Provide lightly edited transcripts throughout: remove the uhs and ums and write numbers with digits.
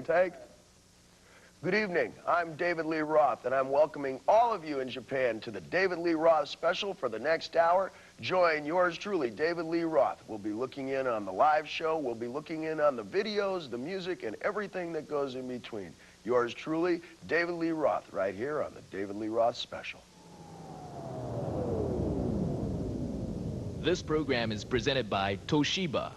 Rolling take. Good evening. I'm David Lee Roth, and I'm welcoming all of you in Japan to the David Lee Roth special for the next hour. Join yours truly, David Lee Roth. We'll be looking in on the live show. We'll be looking in on the videos, the music, and everything that goes in between. Yours truly, David Lee Roth, right here on the David Lee Roth special. This program is presented by Toshiba.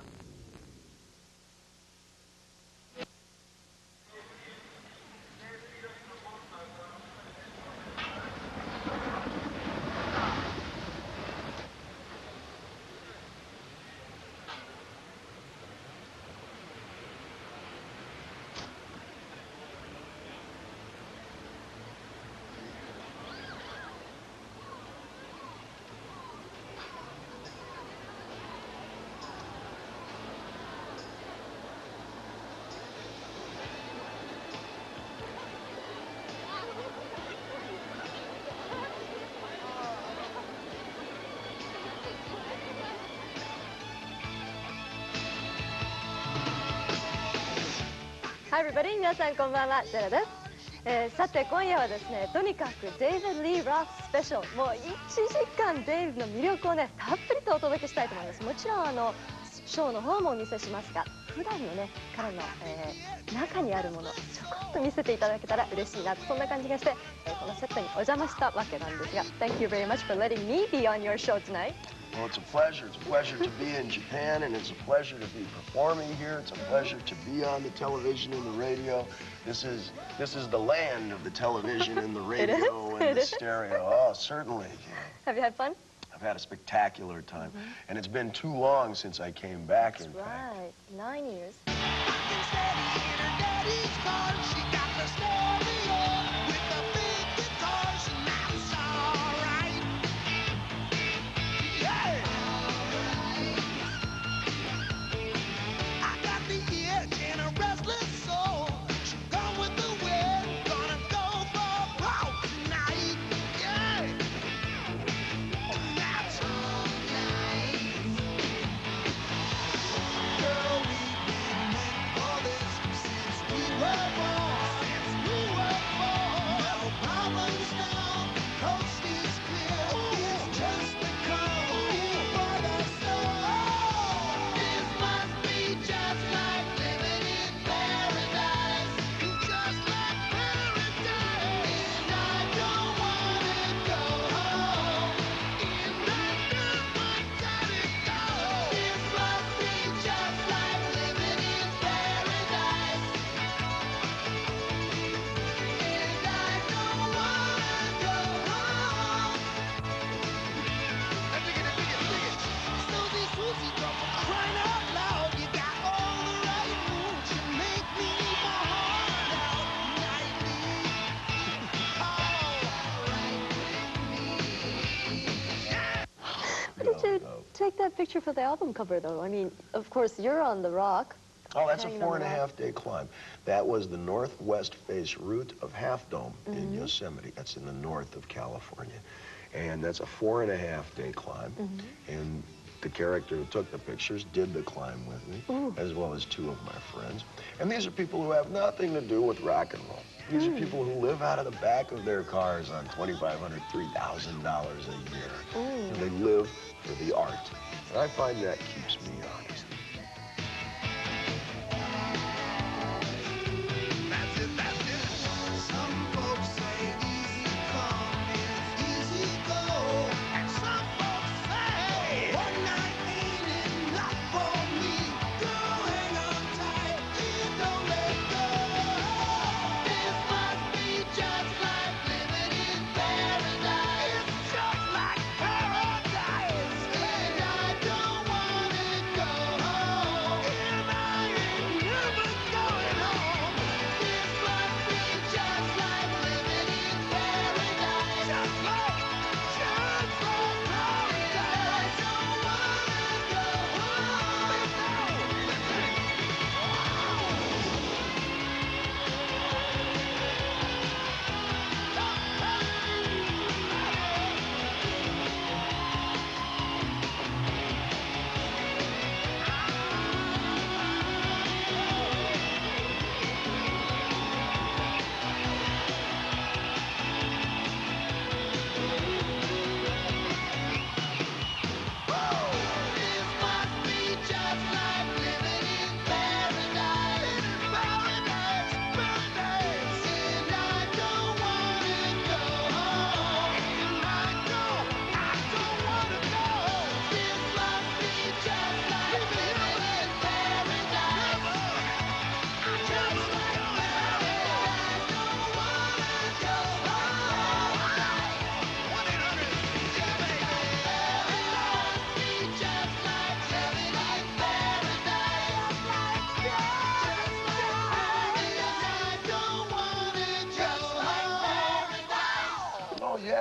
Hi everybody! 皆さんこんばんは、ジェラです。さて今夜はですね、とにかくデイビッド・リー・ロススペシャル、もう1時間デイビッドの魅力をね、たっぷりとお届けしたいと思います。もちろんショーの方もお見せしますが、普段のね、彼の、中にあるもの、ちょこっと見せていただけたら嬉しいなと、そんな感じがして、このセットにお邪魔したわけなんですが、Thank you very much for letting me be on your show tonight. Well, it's a pleasure. It's a pleasure to be in Japan, and it's a pleasure to be performing here. It's a pleasure to be on the television and the radio. This is the land of the television and the radio and the stereo. Oh, certainly. Have you had fun? I've had a spectacular time, and it's been too long since I came back. That's right, 9 years. Take that picture for the album cover, though. I mean, of course, you're on the rock. Oh, that's a 4.5-day climb. That was the northwest face route of Half Dome in Yosemite. That's in the north of California. And that's a 4.5-day climb. And the character who took the pictures did the climb with me, as well as 2 of my friends. And these are people who have nothing to do with rock and roll. These are people who live out of the back of their cars on $2,500, $3,000 a year. And they live for the art. And I find that keeps me honest. That's it. Some folks say easy come is easy go. And some folks say one night ain't enough for me. Girl, hang on tight, don't let go. This must be just like living in paradise. It's just like paradise. And I don't wanna go.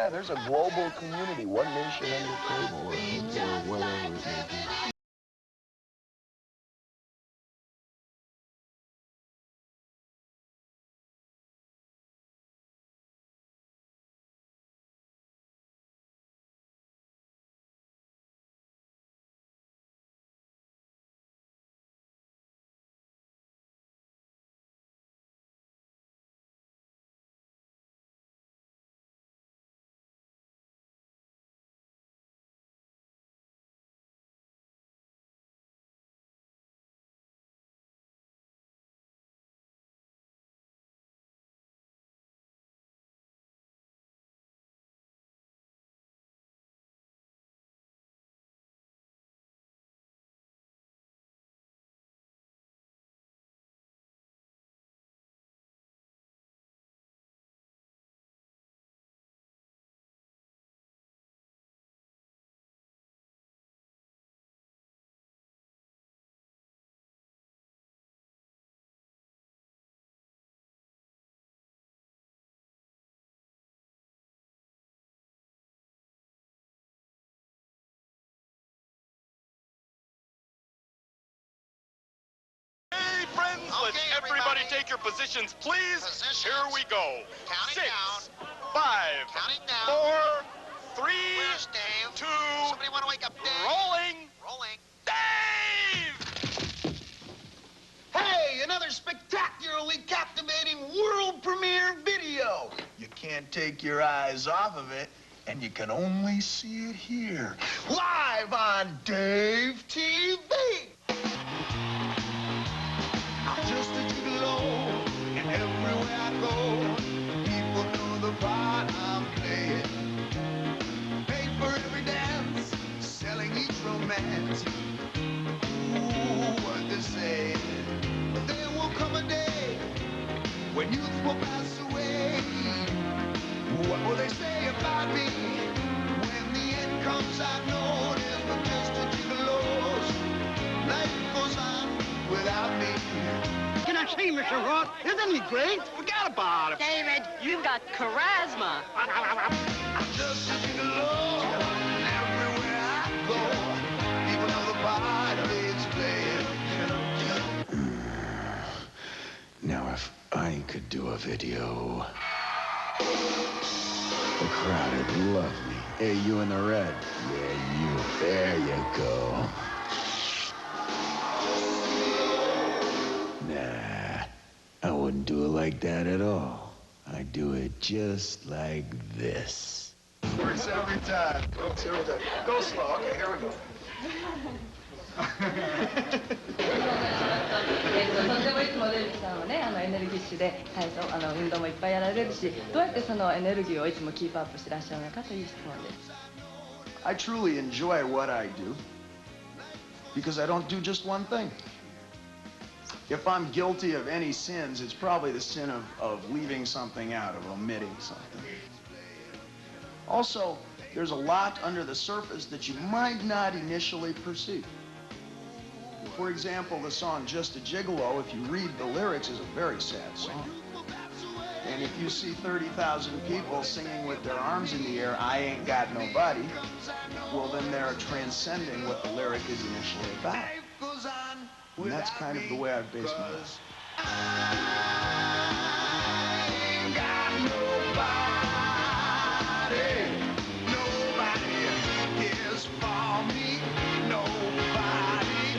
Yeah, there's a global community, one nation under cable, or whatever it may be. Friends, let's everybody take your positions, please. Here we go. Counting 6, down. 5, Counting down. 4, 3, Where's Dave? 2, Somebody want to wake up Dave? rolling. Rolling. Dave! Hey, another spectacularly captivating world premiere video. You can't take your eyes off of it, and you can only see it here, live on Dave TV. I'm just a gigolo, and everywhere I go, people know the part I'm playing. Pay for every dance, selling each romance. Ooh, what they say. But there will come a day when youth will pass away. What will they say about me when the end comes? I know there's but just a gigolo's. Life goes on without me. Can I say, Mr. Roth, isn't he great? Forget about it. David, you've got charisma. I'm just a gigolo, and everywhere I go, people know the part it's playing. Now, if I could do a video, the crowd would love me. Hey, you in the red. Yeah, you. There you go. Nah, I wouldn't do it like that at all. I do it just like this. Works every time. Works every time. Go slow. Okay, here we go. とてもいつもデイビーさんはね、エネルギッシュで体操、運動もいっぱいやられるし、どうやってそのエネルギーをいつもキープアップしてらっしゃるのかという質問です。I truly enjoy what I do because I don't do just one thing. If I'm guilty of any sins, it's probably the sin of leaving something out, of omitting something. Also, there's a lot under the surface that you might not initially perceive. For example, the song Just a Gigolo, if you read the lyrics, is a very sad song. And if you see 30,000 people singing with their arms in the air, I ain't got nobody, well, then they're transcending what the lyric is initially about. And that's kind of the way I've based my life. I ain't got nobody. Nobody cares for me. Nobody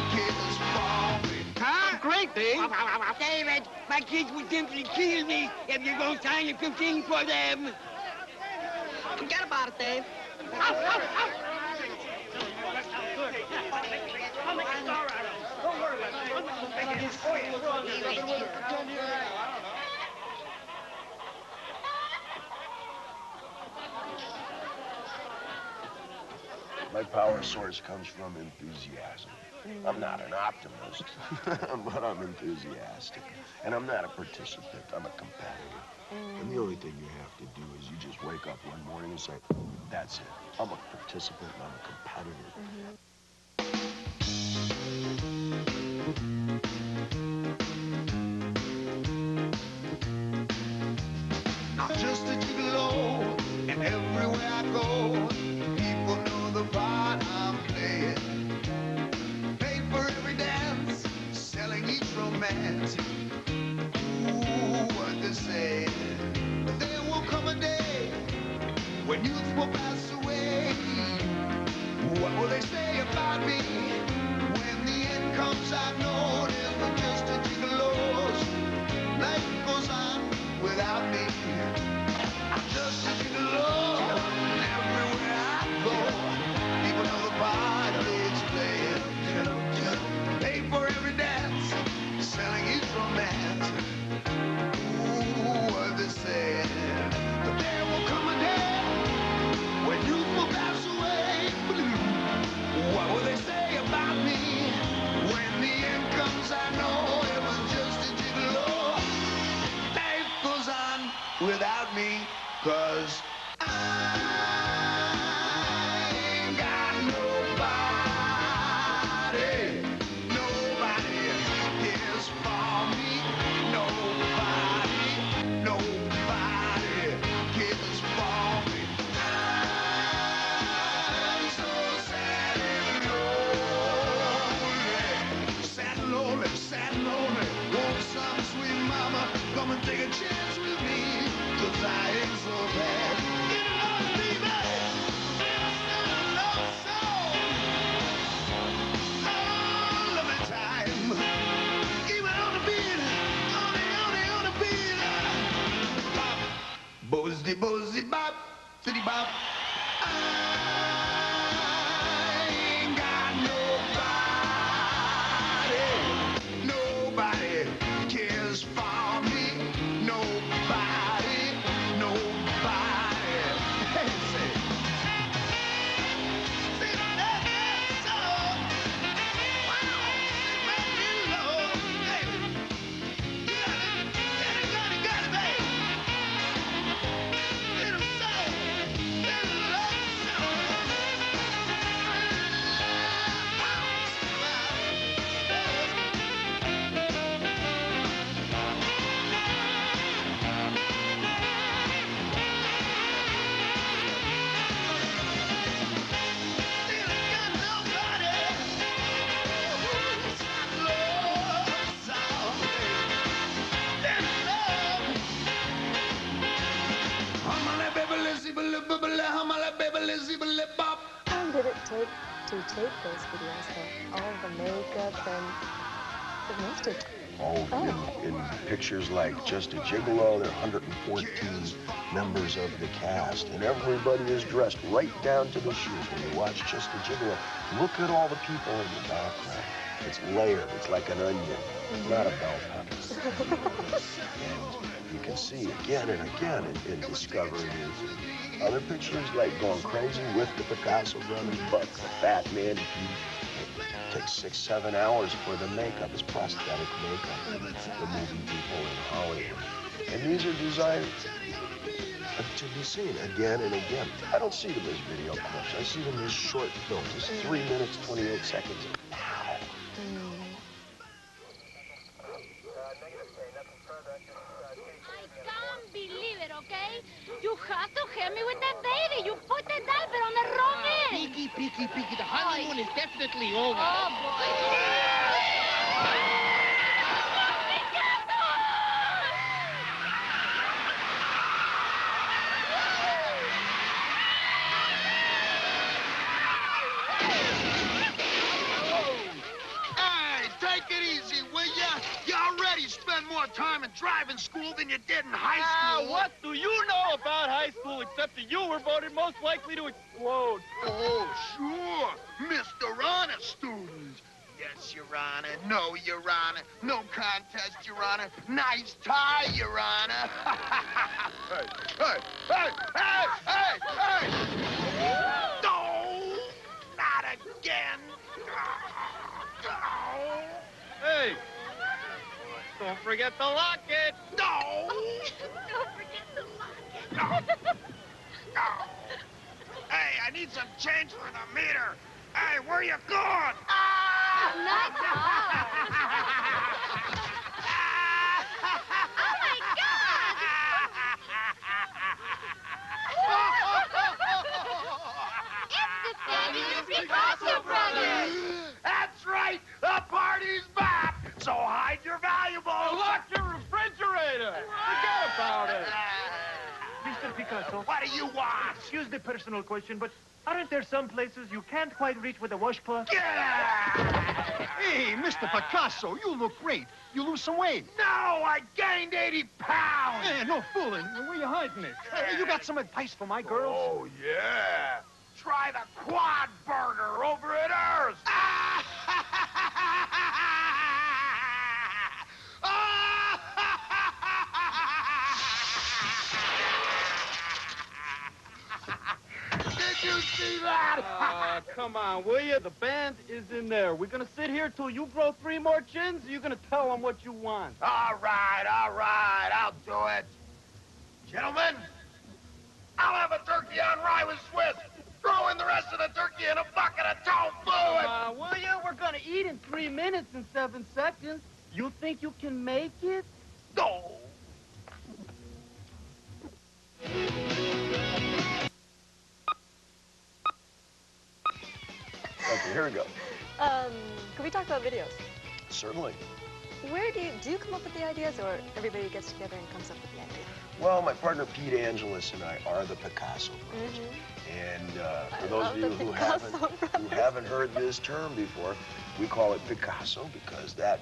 cares for me. Huh? Great, Dave. David, my kids would simply kill me if you don't sign a 15 for them. Forget about it, Dave. My power source comes from enthusiasm. I'm not an optimist, but I'm enthusiastic. And I'm not a participant, I'm a competitor. And the only thing you have to do is you just wake up one morning and say, that's it. I'm a participant and I'm a competitor. I'm just dance. Ooh, what they say. There will come a day when youth will pass away. What will they say about me? When the end comes, I know it isn't just a gigolo's. Life goes on without me. I'm just a gigolo, and everywhere I go, people know the part it's playing. Pay for every dance, selling each romance. Ooh, what they say. But there will come a day when youth will pass away. What will they say about me? When the end comes, I know it was just a gigolo. Life goes on without me, 'cause I ain't got nobody. Nobody cares for me. Nobody, nobody cares for me. I'm so sad and lonely. Sad and lonely, sad and lonely. Won't some sweet mama come and take a chance with me? 'Cause I ain't so bad. Get along, baby. Sing a love song. Oh, love me time. Even on the beat, on the beat. Bop, boozy, boozy, bop, city bop. I ain't got nobody. Nobody cares for me. Nobody, nobody. Hey, say. Sing that song. Wow, sing my little love. Hey, you got it, baby. Little song, little love song. How long did it take to tape those videos, though? All the makeup and the most of In pictures like Just a Gigolo, there are 114 members of the cast, and everybody is dressed right down to the shoes. When you watch Just a Gigolo, look at all the people in the background. It's layered. It's like an onion, not a bell pepper. And you can see again and again in Discovery Music. Other pictures like Goin Crazy with the Picasso brothers, Buck, the Fat Man. It takes 6-7 hours for the makeup. It's prosthetic makeup for the movie people in Hollywood. And these are designed to be seen again and again. I don't see them as video clips. I see them as short films. It's 3 minutes, 28 seconds. Wow. I can't believe it, okay? You have to help me with that baby. You put the diaper on the wrong end. Peaky. The honeymoon is definitely over. Oh, boy. Hey, take it easy, will ya? You already spend more time in driving school than you did in high school. What do you know about high school except that you were voted most likely to explode? Oh, sure. Mr. Honor student. Yes, Your Honor. No, Your Honor. No contest, Your Honor. Nice tie, Your Honor. Hey. No, not again. Hey, don't forget the locket. No. Don't forget the locket. No. Hey, I need some change for the meter. Hey, where you going? Nice heart. Oh, my God. It's the fabulous Picasso brothers. That's right. The party's back. So hide your value. valuables. Lock your refrigerator. Forget about it. Mr. Picasso, What do you want? excuse the personal question, but aren't there some places you can't quite reach with a washcloth? Get out! Hey, Mr. Picasso, you look great. You lose some weight. No, I gained 80 pounds. Hey, no fooling. Where you hiding it? Hey, you got some advice for my girls? Oh, yeah. Try the quad burger over at Earth's. Did you see that? Come on, will you? The band is in there. We're gonna sit here till you grow 3 more chins, or you're gonna tell them what you want? All right, I'll do it. Gentlemen, I'll have a turkey on rye with Swiss. Throw in the rest of the turkey in a bucket of tone fluid. Will you? We're gonna eat in 3 minutes and 7 seconds. You think you can make it? No. Okay, here we go. Can we talk about videos? Certainly. Where do you come up with the ideas, or everybody gets together and comes up with the idea? Well, my partner Pete Angelis and I are the Picasso brothers. And for those of you who haven't heard this term before, we call it Picasso because that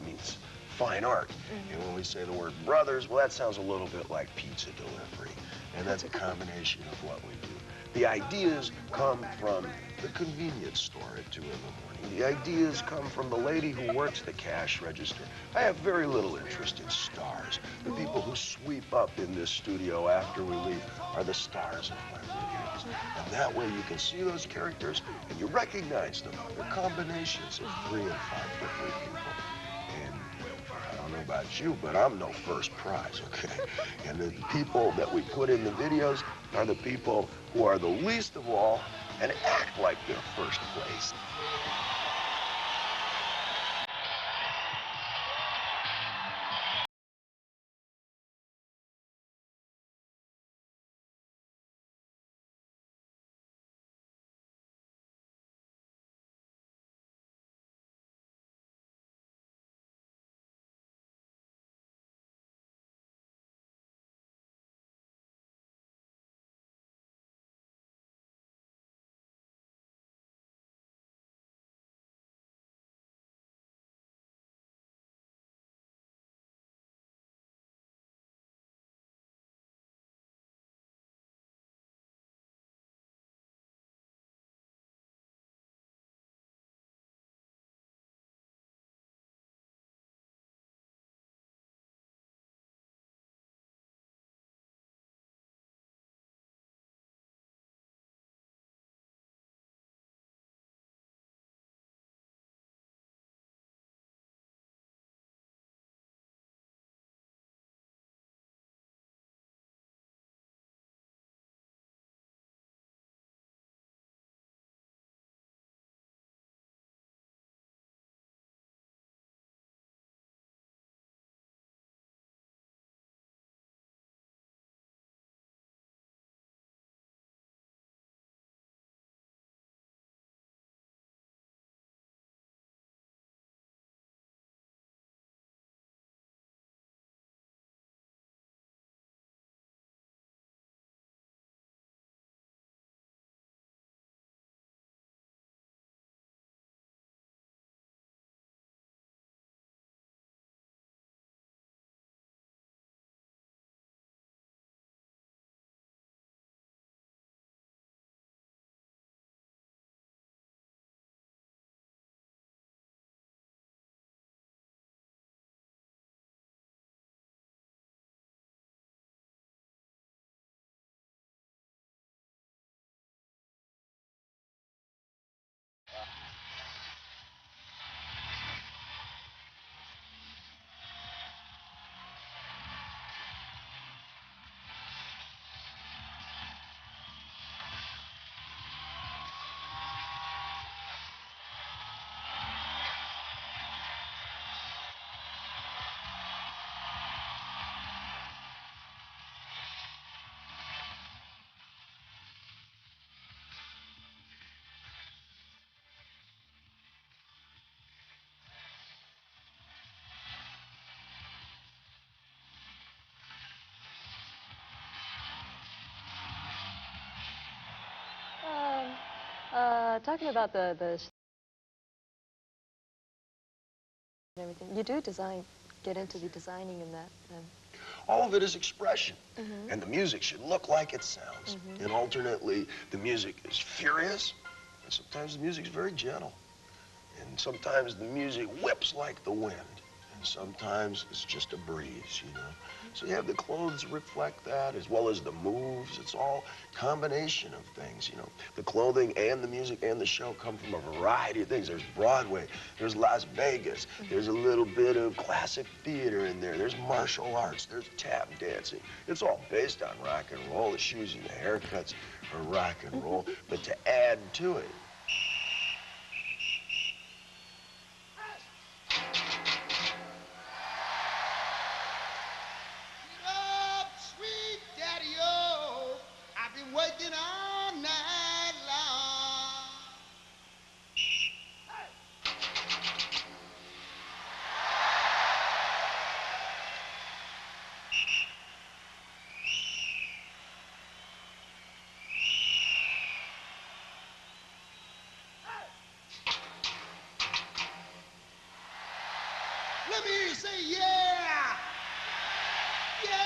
means fine art. And when we say the word brothers, well, that sounds a little bit like pizza delivery. And that's a combination of what we do. The ideas come from the convenience store at 2 in the morning. The ideas come from the lady who works the cash register. I have very little interest in stars. The people who sweep up in this studio after we leave are the stars of my videos. And that way you can see those characters and you recognize them. They're combinations of 3 and 5 different people. And I don't know about you, but I'm no first prize, okay? And the people that we put in the videos are the people who are the least of all and act like they're first place. talking about the everything. You do get into the designing in that. All of it is expression. And the music should look like it sounds. And alternately, the music is furious, and sometimes the music's very gentle. And sometimes the music whips like the wind. And sometimes it's just a breeze, you know. So you have the clothes reflect that, as well as the moves. It's all combination of things, you know. The clothing and the music and the show come from a variety of things. There's Broadway, there's Las Vegas, there's a little bit of classic theater in there, there's martial arts, there's tap dancing. It's all based on rock and roll. The shoes and the haircuts are rock and roll. But to add to it, Sweet daddy-o, I've been working all night long. Let me hear you say, yeah! Yeah!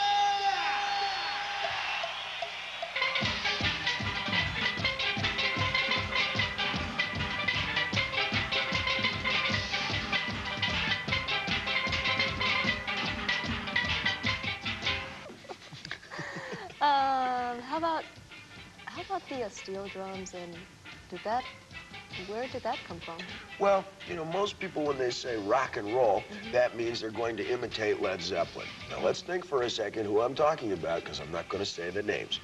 How about the steel drums, and where did that come from? well, you know, most people when they say rock and roll, that means they're going to imitate Led Zeppelin. Now let's think for a second who I'm talking about, because I'm not going to say the names.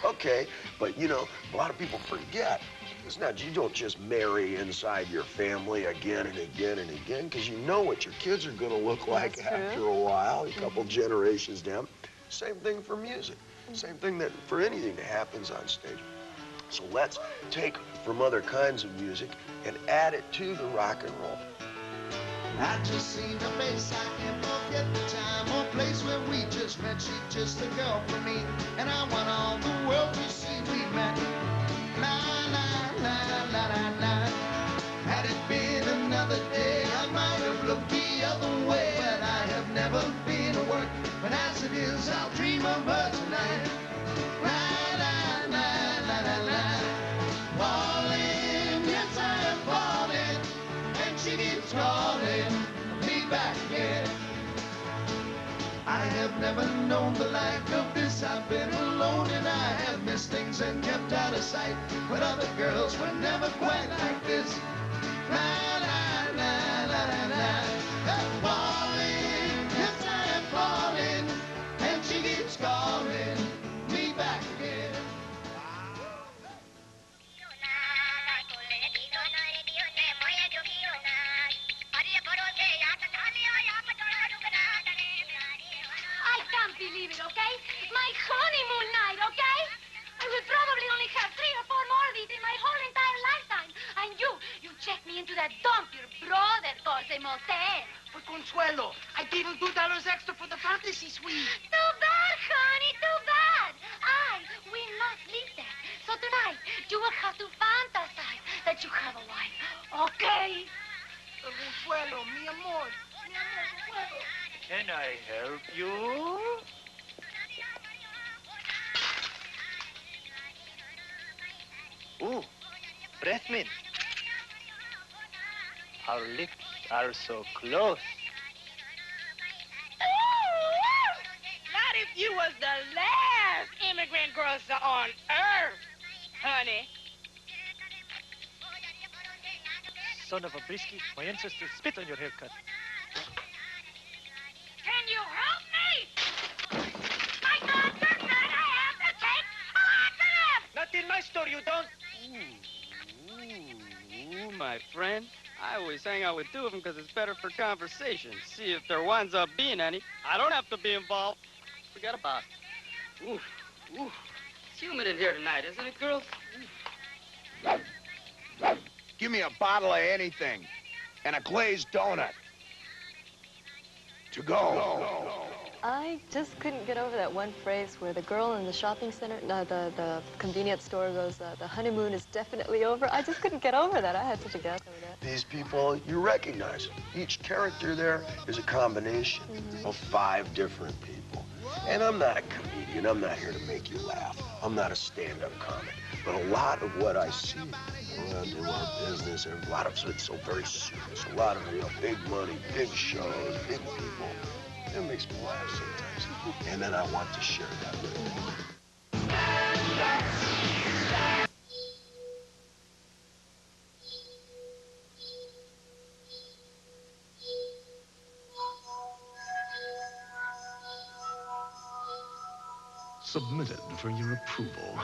Okay, but you know, a lot of people forget. It's not, you don't just marry inside your family again and again and again, because you know what your kids are going to look like That's true. after a while, a couple generations down. Same thing for music. Same thing that for anything that happens on stage. So let's take from other kinds of music and add it to the rock and roll. I just seen her face, I can't forget the time or place where we just met. She's just a girl for me, and I want all the world to see we met. La la la la la la. Had it been another day, I might have looked the other way, but I have never been to work. But as it is, I'll dream of her tonight. La la la la la la. Falling, yes I am falling, and she keeps calling me back again. I have never known the like of this. I've been alone and I have missed things and kept out of sight. But other girls were never quite like this. La la la la la la. Falling, yes I am falling, and she keeps calling me back again. I can't believe it, okay? My honeymoon night, okay? I will probably only have 3 or 4 more of these in my whole entire lifetime. And you checked me into that dump your brother calls a motel. For Consuelo, I gave him $2 extra for the fantasy suite. Too bad, honey, too bad. I will not live there. So tonight, you will have to fantasize that you have a wife, okay? Consuelo, mi amor. Mi amor, Consuelo. Can I help you? Ooh, breath mint. Our lips are so close. Not if you was the last immigrant girl on earth, honey. Son of a brisky, my ancestors spit on your haircut. Can you help me? My doctor said I have to take a laxative. Not in my store, you don't. Ooh, my friend. I always hang out with 2 of them because it's better for conversation. See if there winds up being any. I don't have to be involved. Forget about it. Ooh. It's humid in here tonight, isn't it, girls? Give me a bottle of anything and a glazed donut. To go. I just couldn't get over that one phrase where the girl in the shopping center, no, the convenience store goes, the honeymoon is definitely over. I just couldn't get over that. I had such a gas over that. These people, you recognize. Each character there is a combination of 5 different people. And I'm not a comedian. I'm not here to make you laugh. I'm not a stand-up comic. But a lot of what I see around in our business, a lot of it's so very serious. A lot of, big money, big shows, big people. It makes me laugh sometimes. And then I want to share that with you. Submitted for your approval.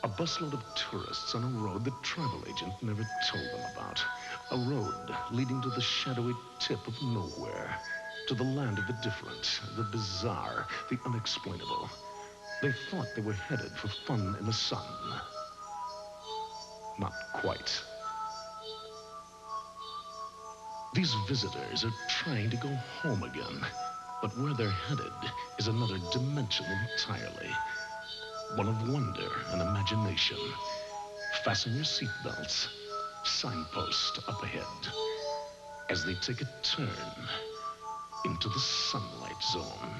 A busload of tourists on a road the travel agent never told them about. A road leading to the shadowy tip of nowhere. To the land of the different, the bizarre, the unexplainable. They thought they were headed for fun in the sun. Not quite. These visitors are trying to go home again. But where they're headed is another dimension entirely. One of wonder and imagination. Fasten your seatbelts. Signpost up ahead. As they take a turn into the sunlight zone.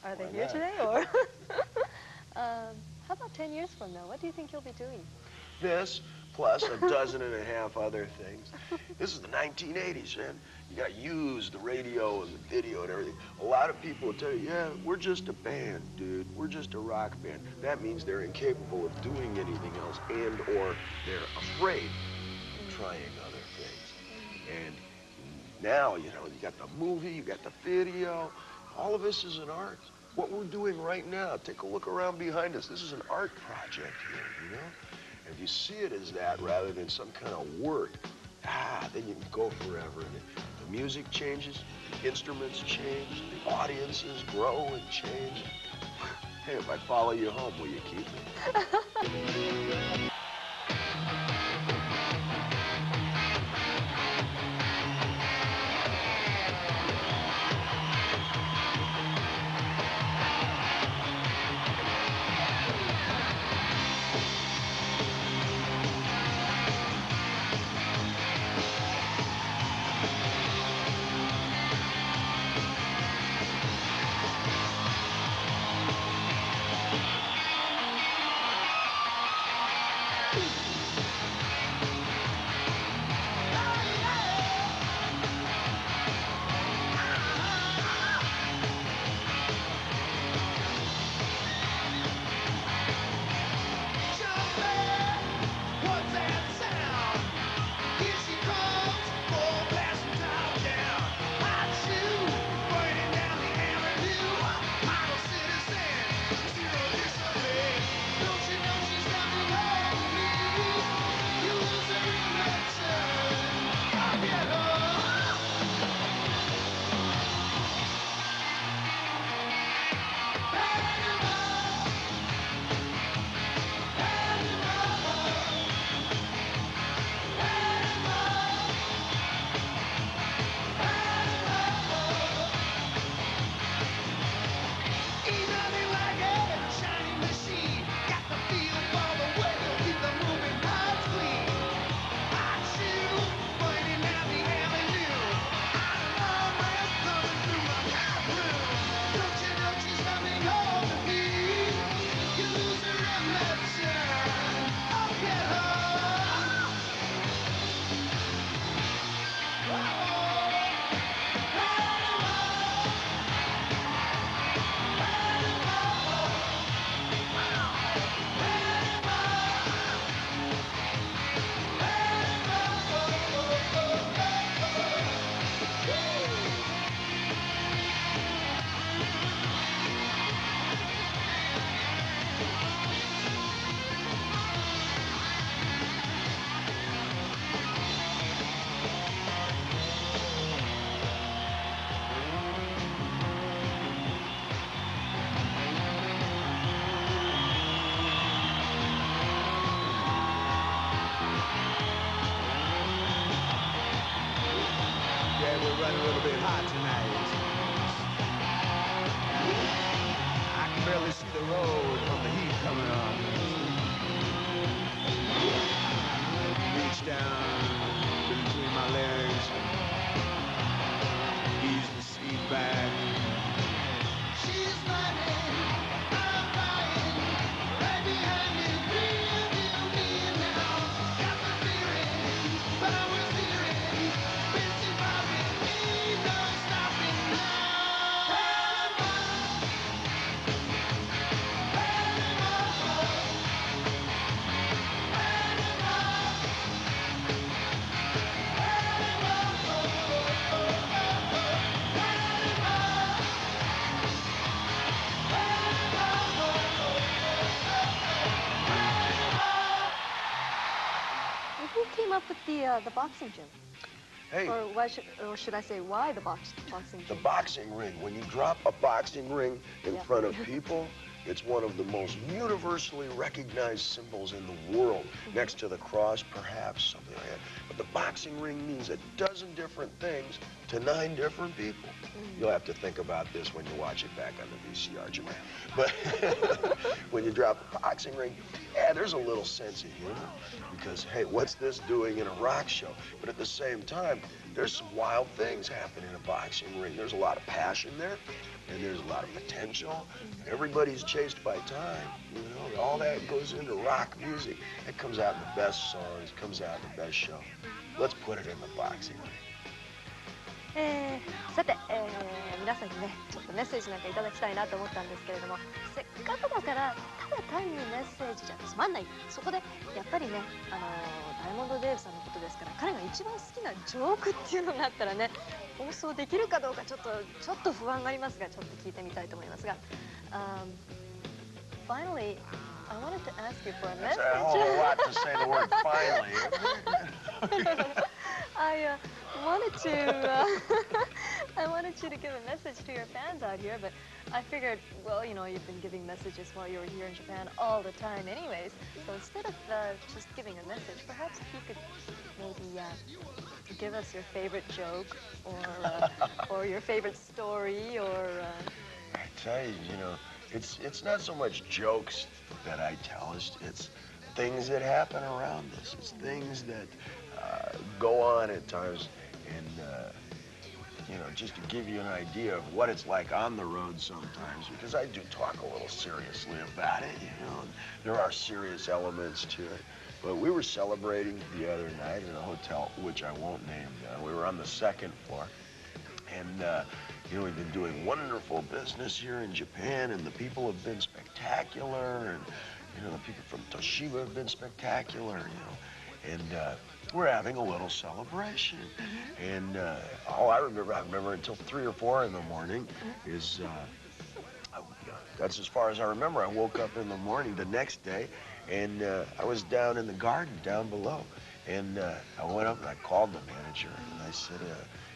Are they here today, or? How about 10 years from now? What do you think you'll be doing? This, plus a dozen and a half other things. This is the 1980s, man. You got used, the radio and the video and everything. A lot of people will tell you, yeah, we're just a band, dude. We're just a rock band. That means they're incapable of doing anything else and or they're afraid of trying other things. And now, you know, you got the movie, you got the video. All of this is an art. What we're doing right now, take a look around behind us. This is an art project here, you know? And if you see it as that rather than some kind of work, then you can go forever. And the music changes, the instruments change, the audiences grow and change. Hey, if I follow you home, will you keep me? Running a little bit hot tonight. I can barely see the road from the heat coming on. Reach down between my legs, ease the seat back. She's running, I'm dying, right behind me, real me now. Got the feeling, but I was hearing, busy bobbing. Who came up with the boxing gym? Hey. Or should I say, why the boxing gym? The boxing ring. When you drop a boxing ring in front of people, it's one of the most universally recognized symbols in the world. Next to the cross, perhaps, something like that. But the boxing ring means a dozen different things to 9 different people. You'll have to think about this when you watch it back on the VCR, Japan. But when you drop a boxing ring, there's a little sense of humor. Because, hey, what's this doing in a rock show? But at the same time, there's some wild things happening in a boxing ring. There's a lot of passion there, and there's a lot of potential. And everybody's chased by time, you know. And all that goes into rock music. It comes out in the best songs, comes out in the best show. Let's put it in the boxing ring. さて、皆さんにねちょっとメッセージなんかいただきたいなと思ったんですけれども、せっかくだからただ単にメッセージじゃつまんない。そこでやっぱりねダイヤモンド・デーブさんのことですから、彼が一番好きなジョークっていうのがあったらね放送できるかどうかちょっと不安がありますが、ちょっと聞いてみたいと思いますが、Finally, I wanted to ask you for a message. That's a whole lot to say the word finally. I wanted you to give a message to your fans out here, but I figured, well, you know, you've been giving messages while you were here in Japan all the time anyways. So instead of just giving a message, perhaps you could maybe give us your favorite joke or your favorite story or... I tell you, you know, it's not so much jokes that I tell, it's things that happen around us. It's things that go on at times, and you know, just to give you an idea of what it's like on the road sometimes, because I do talk a little seriously about it, you know, and there are serious elements to it. But we were celebrating the other night in a hotel, which I won't name. We were on the second floor, and you know, we've been doing wonderful business here in Japan, and the people have been spectacular, and you know, the people from Toshiba have been spectacular, you know, and we're having a little celebration. And all I remember until 3 or 4 in the morning is, that's as far as I remember. I woke up in the morning the next day, and I was down in the garden down below. And I went up and I called the manager, and I said,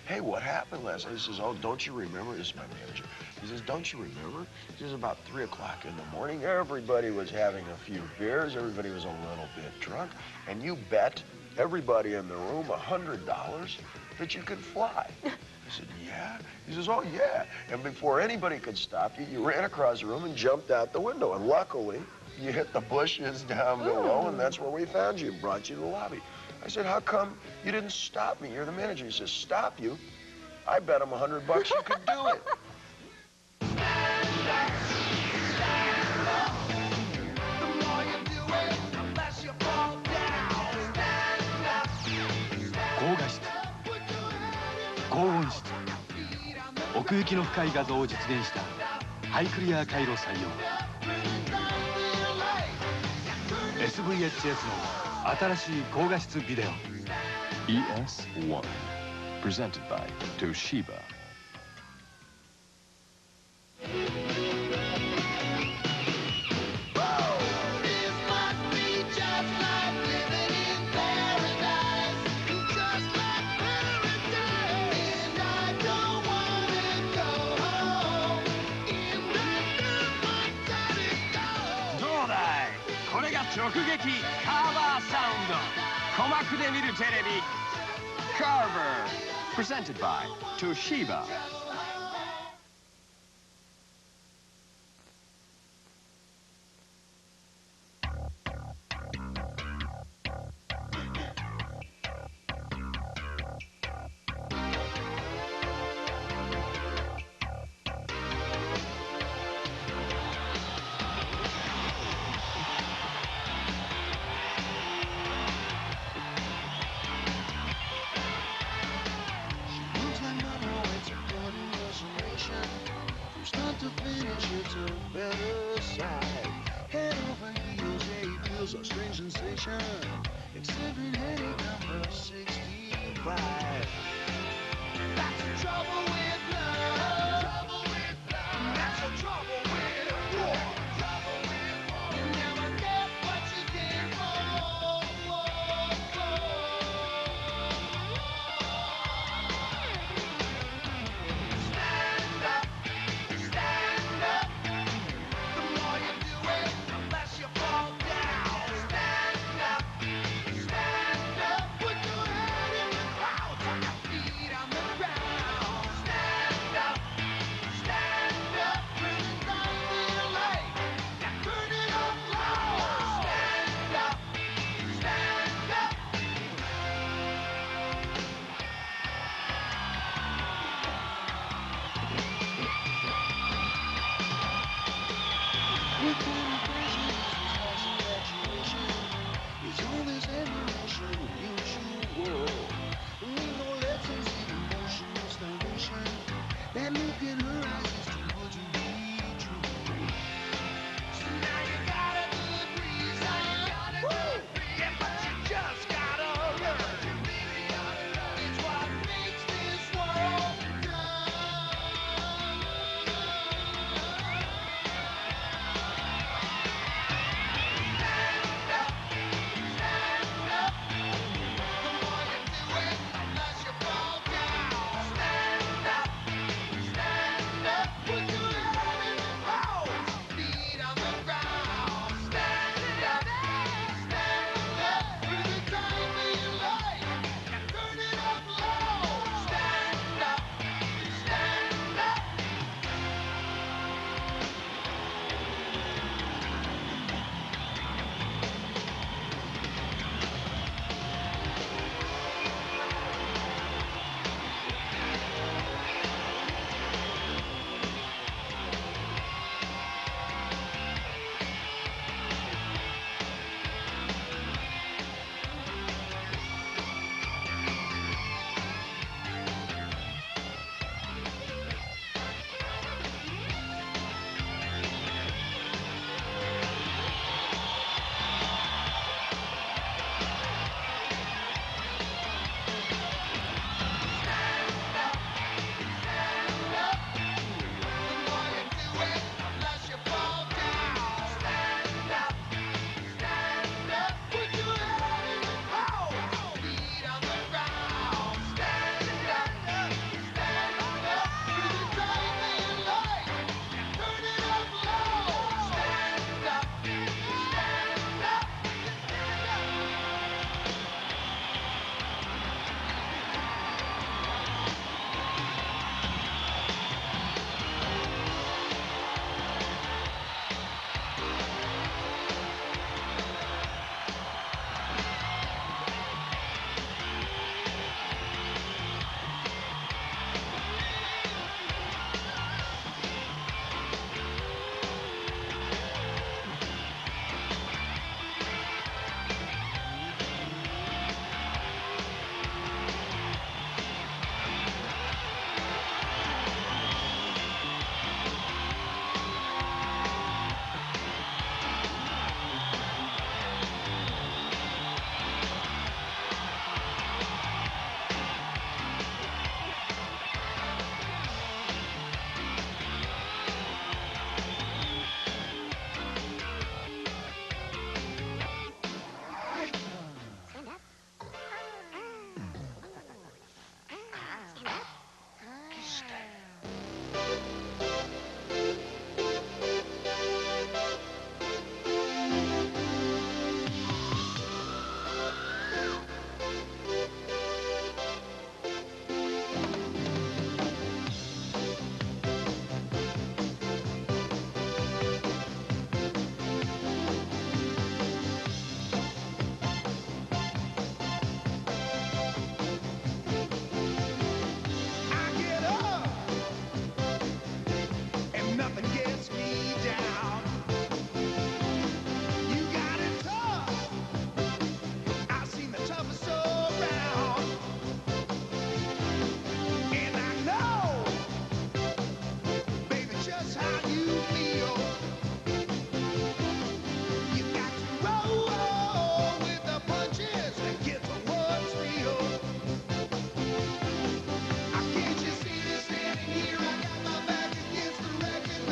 hey, what happened last night? He says, oh, don't you remember? This is my manager. He says, don't you remember? He says, about 3 o'clock in the morning, everybody was having a few beers. Everybody was a little bit drunk. And you bet everybody in the room $100 that you could fly. I said, yeah? He says, oh, yeah. And before anybody could stop you, you ran across the room and jumped out the window. And luckily, you hit the bushes down below, and that's where we found you and brought you to the lobby. I said, how come you didn't stop me? You're the manager. He says, stop you? I bet him $100 you could do it. Goin 奥行きの深い画像を実現したハイクリア回路採用 SVHS の新しい高画質ビデオ ES1 presented by Toshiba. Carver sound. Carver, presented by Toshiba. A strange sensation, exhibit headache number 65. That's the trouble with love. That's the trouble with war. You never get what you did for. Stand up, stand up. The more you do it, the less you fall down. Stand up, put your head in the clouds, put your feet on the ground.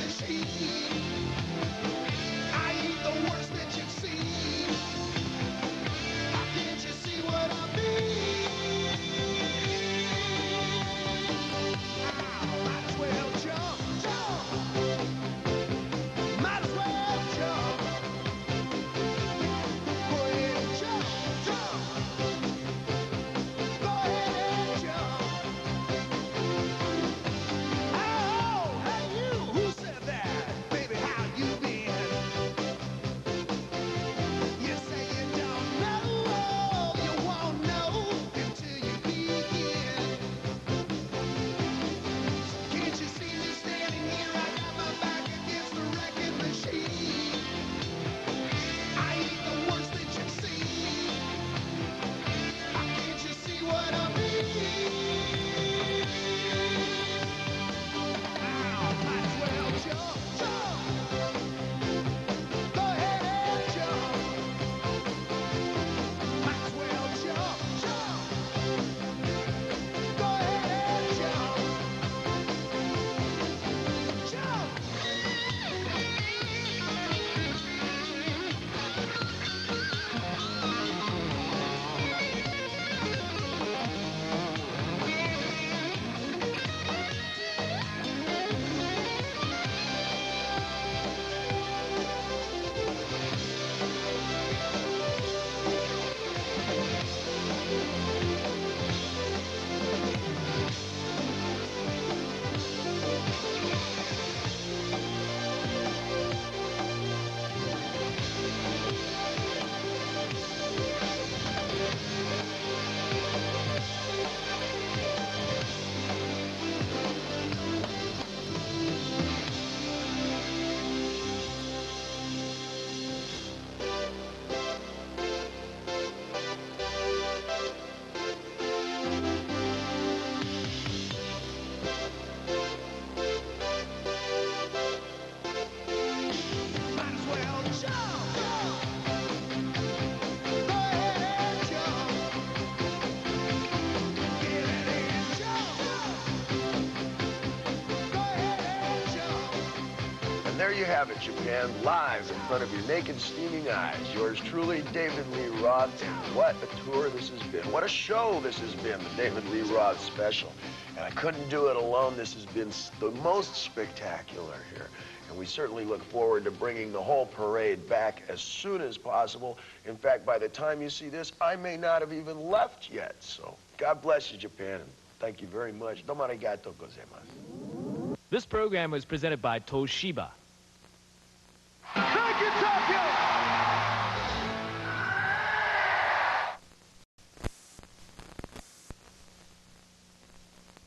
machine. And there you have it, Japan, live in front of your naked, steaming eyes. Yours truly, David Lee Roth. And what a tour this has been. What a show this has been, the David Lee Roth special. And I couldn't do it alone. This has been the most spectacular here. And we certainly look forward to bringing the whole parade back as soon as possible. In fact, by the time you see this, I may not have even left yet. So, God bless you, Japan, and thank you very much. Domo arigato gozaimasu. This program was presented by Toshiba. Thank you, Tokyo!